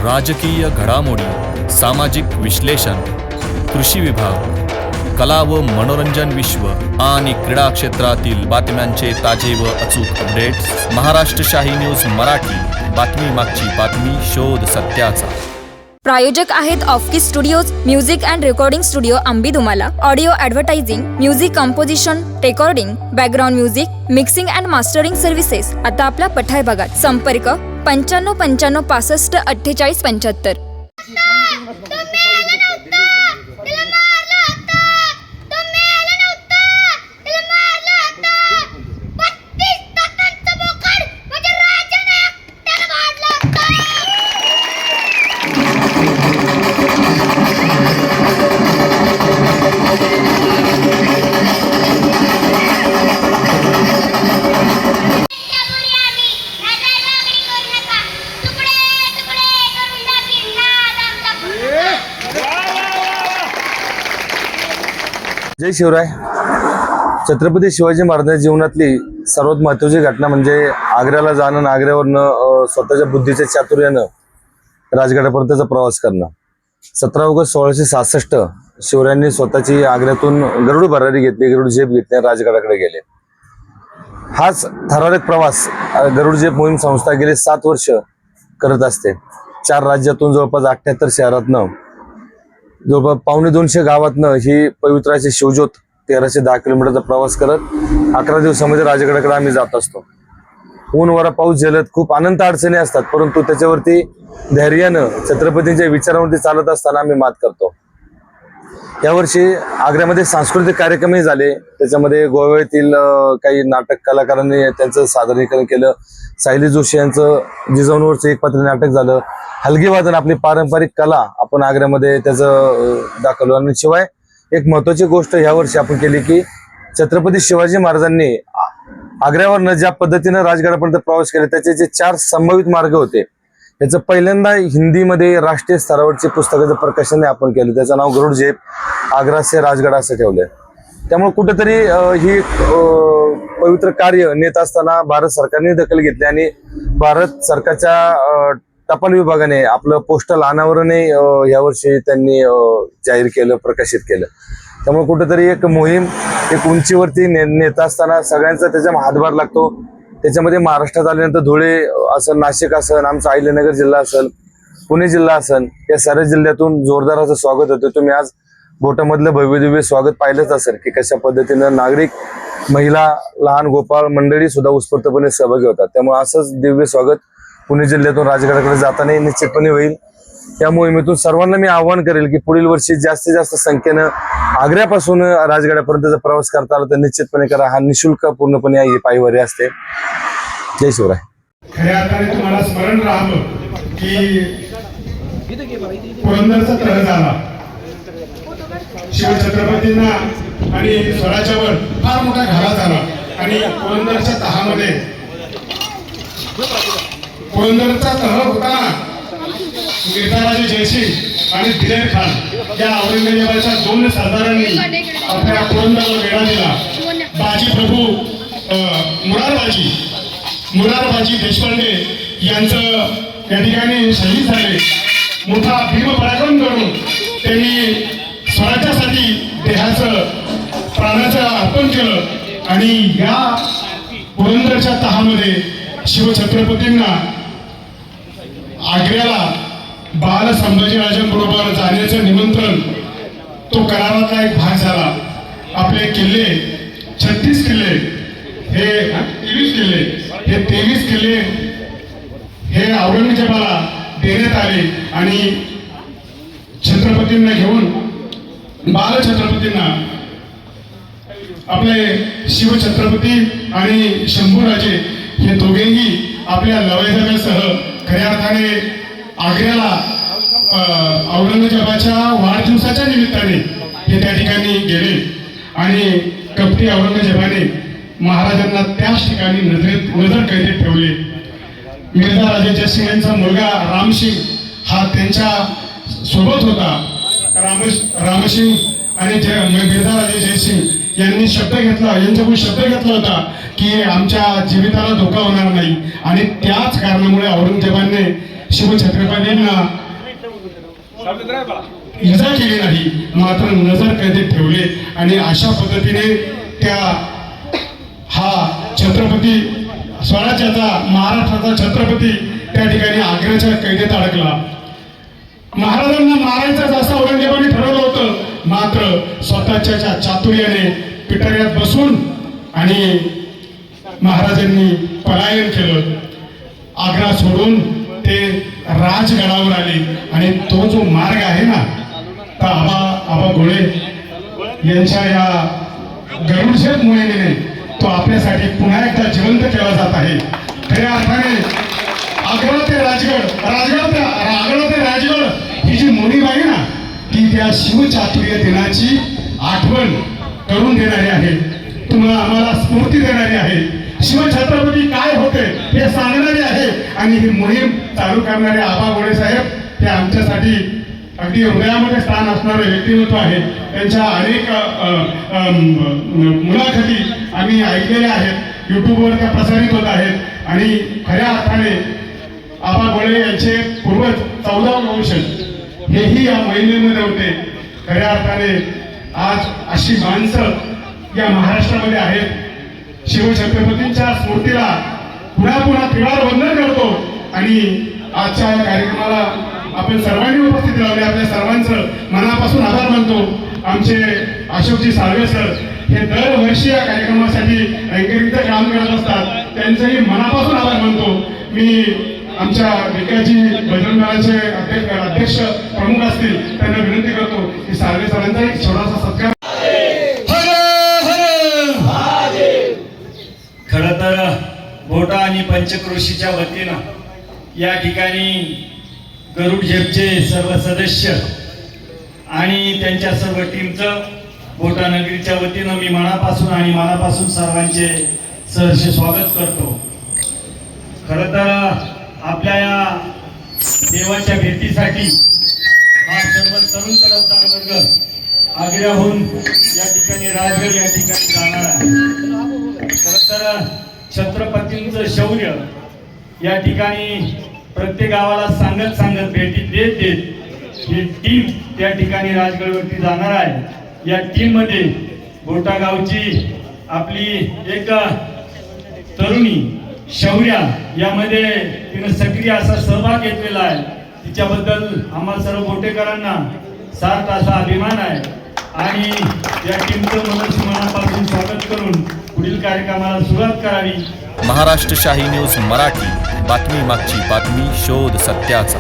राजकीय घडामोडी, सामाजिक विश्लेषण, कृषी विभाग, कला व मनोरंजन विश्व आणि क्रीडा क्षेत्रातील बातम्यांचे ताजे व अचूक अपडेट्स महाराष्ट्र शाही न्यूज मराठी. बातमी मागची बातमी, शोध सत्याचा. प्रायोजक आहेत ऑफकी studios, music and recording studio Ambidumala. Audio advertising, music composition, recording, background music, mixing and mastering services आता आपल्या पठार भागात. संपर्क 95 95 65 48 75. जय शिवराय. छत्रपती शिवाजी महाराजांच्या जीवनातली सर्वात महत्त्वाची घटना म्हणजे आग्र्याला जाणं, आग्र्यावरनं स्वतःच्या बुद्धीच्या चातुर्यानं राजगडापर्यंतचा प्रवास करणं. 17 ऑगस्ट 1666 शिवरायांनी स्वतःची आग्र्यातून गरुड भरारी घेतली, गरुड झेप घेतली, राजगडाकडे गेले. हाच थरारक प्रवास गरुड झेप मोहीम संस्था गेले 7 वर्ष करत असते. 4 राज्यातून जवळपास 78 शहरातनं जवळपास 250 गावातनं ही पवित्राची शिवज्योत 1310 किलोमीटरचा प्रवास करत 11 दिवसामध्ये राजगडाकडे आम्ही जात असतो. ऊन वारा पाऊस झेलत खूप अनंत अडचणी असतात, परंतु त्याच्यावरती धैर्यानं छत्रपतींच्या विचारावरती चालत असताना आम्ही मात करतो. यावर्षी आग्र्यामध्ये सांस्कृतिक कार्यक्रमही झाले. त्याच्यामध्ये गोव्यातील काही नाटक कलाकारांनी त्यांचं सादरीकरण केलं. सायली जोशी यांचं जिजाऊंवरचं एक पात्री नाटक झालं. हलगी वादन, आपली पारंपरिक कला आपण आग्र्यामध्ये त्याचं दाखवलं. आणि शिवाय एक महत्वाची गोष्ट यावर्षी आपण केली की छत्रपती शिवाजी महाराजांनी आग्र्यावरनं ज्या पद्धतीनं राजगडापर्यंत प्रवास केला त्याचे जे 4 संभावित मार्ग होते, याचं पहिल्यांदा हिंदीमध्ये राष्ट्रीय स्तरावरचे पुस्तकाचं प्रकाशन आपण केलं. त्याचं नाव गरुड झेप आग्रा से राजगड असं ठेवलंय. त्यामुळे कुठेतरी ही पवित्र कार्य नेत असताना भारत सरकारने दखल घेतली आणि भारत सरकारच्या टपाल विभागाने आपलं पोस्टल अनावरणही यावर्षी त्यांनी जाहीर केलं, प्रकाशित केलं. त्यामुळे कुठेतरी एक मोहीम एक उंचीवरती नेत असताना सगळ्यांचा त्याच्या हातभार लागतो. त्याच्यामध्ये महाराष्ट्रात आल्यानंतर धुळे असेल, नाशिक असेल, आमचा अहिल्यानगर जिल्हा असेल, पुणे जिल्हा असेल, या सर्व जिल्ह्यातून जोरदार असं स्वागत होतं. तुम्ही आज बोटामधलं भव्यदिव्य स्वागत पाहिलंच असेल की कशा पद्धतीनं नागरिक, महिला, लहान गोपाळ मंडळी सुद्धा उत्स्फूर्तपणे सहभागी होतात. त्यामुळे असंच दिव्य स्वागत पुणे जिल्ह्यातून राजगडाकडे जाताना निश्चितपणे होईल. या मोहिमेतून सर्वांना मी आवाहन करेल की पुढील वर्षी जास्तीत जास्त संख्येनं आग्र्यापासून राजगडापर्यंतचा प्रवास करता आला तर निश्चितपणे करा. हा निशुल्क पूर्णपणे ही पायवारी असते. जय शिवराय. खऱ्या अर्थाने तुम्हाला स्मरण राहावं की पुरंदरचा तह झाला शिवछत्रपतींना आणि स्वराज्यावर फार मोठा घाला झाला आणि पुरंदरच्या तहामध्ये पुरंदरचा तह होताना मिर्झाराजे जयसिंग आणि दिलेर खान या औरंगजेबाच्या 2 सरदारांनी आपल्या पुरंदरला वेढा दिला. बाजी प्रभू मुरारबाजी देशपांडे यांचं या ठिकाणी शहीद झाले. मोठा भीम पराक्रम करून त्यांनी स्वराज्यासाठी देहाचं प्राणाचं अर्पण केलं आणि या पुरंदरच्या तहामध्ये शिवछत्रपतींना आग्र्याला बाल संभाजीराजांबरोबर जाण्याचं निमंत्रण तो कराराचा एक भाग झाला. आपले किल्ले 36 किल्ले हे 23 किल्ले हे 23 किल्ले हे औरंगजेबाला देण्यात आले आणि छत्रपतींना घेऊन बालछत्रपतींना आपले शिवछत्रपती आणि शंभूराजे हे दोघेही आपल्या लवाजम्यासह खऱ्या अर्थाने आग्र्याला औरंगजेबाच्या वाढदिवसाच्या निमित्ताने हे त्या ठिकाणी गेले आणि कपटी औरंगजेबाने महाराजांना त्याच ठिकाणी नजर कैदेत ठेवले. मिर्झाराजे जयसिंग यांचा मुलगा रामसिंग हा त्यांच्या सोबत होता. रामसिंग आणि मिर्झाराजे जयसिंग यांनी शब्द घेतला, यांच्याकडून शब्द घेतला होता की आमच्या जीविताला धोका होणार नाही आणि त्याच कारणामुळे औरंगजेबाने शिवछत्रपतींना इजा केली नाही, मात्र नजर कैदेत ठेवले आणि अशा पद्धतीने त्या हा छत्रपती स्वराज्याचा, महाराष्ट्राचा छत्रपती त्या ठिकाणी आग्र्याच्या कैदेत अडकला. महाराजांना मारायचं असं औरंगजेबाने ठरवलं होतं, मात्र स्वतःच्या चातुर्याने पिटाऱ्यात बसून आणि महाराजांनी पलायन केलं. आग्रा सोडून ते राजगडावर आले आणि तो जो मार्ग आहे ना, तर आबा गोळे यांच्या या गरुडशेठ मोहिमेने तो आपल्यासाठी पुन्हा एकदा जिवंत केला जात आहे. खऱ्या अर्थाने आग्रा ते राजगड, आग्रा ते राजगड ही जी मोहीम आहे ना, ती त्या शिवचातुर्य दिनाची आठवण करून देणारी आहे, तुम्हाला आम्हाला स्फूर्ती देणारी आहे. शिवछत्रपती काय होते हे सांगणारे आहे आणि ही मोहीम चालू करणारे आबा गोळे साहेब हे आमच्यासाठी अगदी हृदयामध्ये स्थान असणारे व्यक्तिमत्व आहे. त्यांच्या अनेक मुलाखती आम्ही ऐकलेल्या आहेत, युट्यूबवर त्या प्रसारित होत आहेत आणि खऱ्या अर्थाने आबा गोळे यांचे पूर्वज 14 वंशज हेही या मोहिमेमध्ये होते. खऱ्या अर्थाने आज अशी माणसं या महाराष्ट्रामध्ये आहेत. शिवछत्रपतींच्या स्मृतीला पुन्हा त्रिवार वंदन करतो आणि आजच्या या कार्यक्रमाला आपण सर्वांनी उपस्थित राहिले, आपल्या सर्वांचं मनापासून आभार मानतो. आमचे अशोकजी साळवे सर हे दरवर्षी या कार्यक्रमासाठी अँकरिंगचं काम करत असतात, त्यांचंही मनापासून आभार मानतो. मी आमच्या विकाजी बजरंग दलाचे अध्यक्ष प्रमुख असतील त्यांना विनंती करतो की साळवे सरांचा एक छोटासा सत्कार. खरं तर भोटा आणि पंचक्रोशीच्या वतीनं या ठिकाणी गरुड झेपचे सर्व सदस्य आणि त्यांच्या सर्व टीमचं भोटा नगरीच्या वतीनं मी मनापासून सर्वांचे सहर्ष स्वागत करतो. खरं तर आपल्या या देवाच्या भेटीसाठी हा सर्व तरुण तडफदार वर्ग आग्र्याहून या ठिकाणी राजगड या ठिकाणी जाणार आहे. खरं तर छत्रपतींचं शौर्य या ठिकाणी प्रत्येक गावाला सांगत भेटी देत ही टीम त्या ठिकाणी राजगडवरती जाणार आहे. या टीम मध्ये भोटा गावची आपली एक तरुणी शौर्या यामध्ये तिने सक्रिय असा सहभाग घेतलेला आहे. तिच्याबद्दल आम्हा सर्व भोटेकरांना सार्थ असा अभिमान आहे आणि या टीमचं मनापासून स्वागत करून पुढील कार्यक्रमाला सुरुवात करावी. महाराष्ट्र शाही न्यूज मराठी, बातमी मागची बातमी, शोध सत्याचा.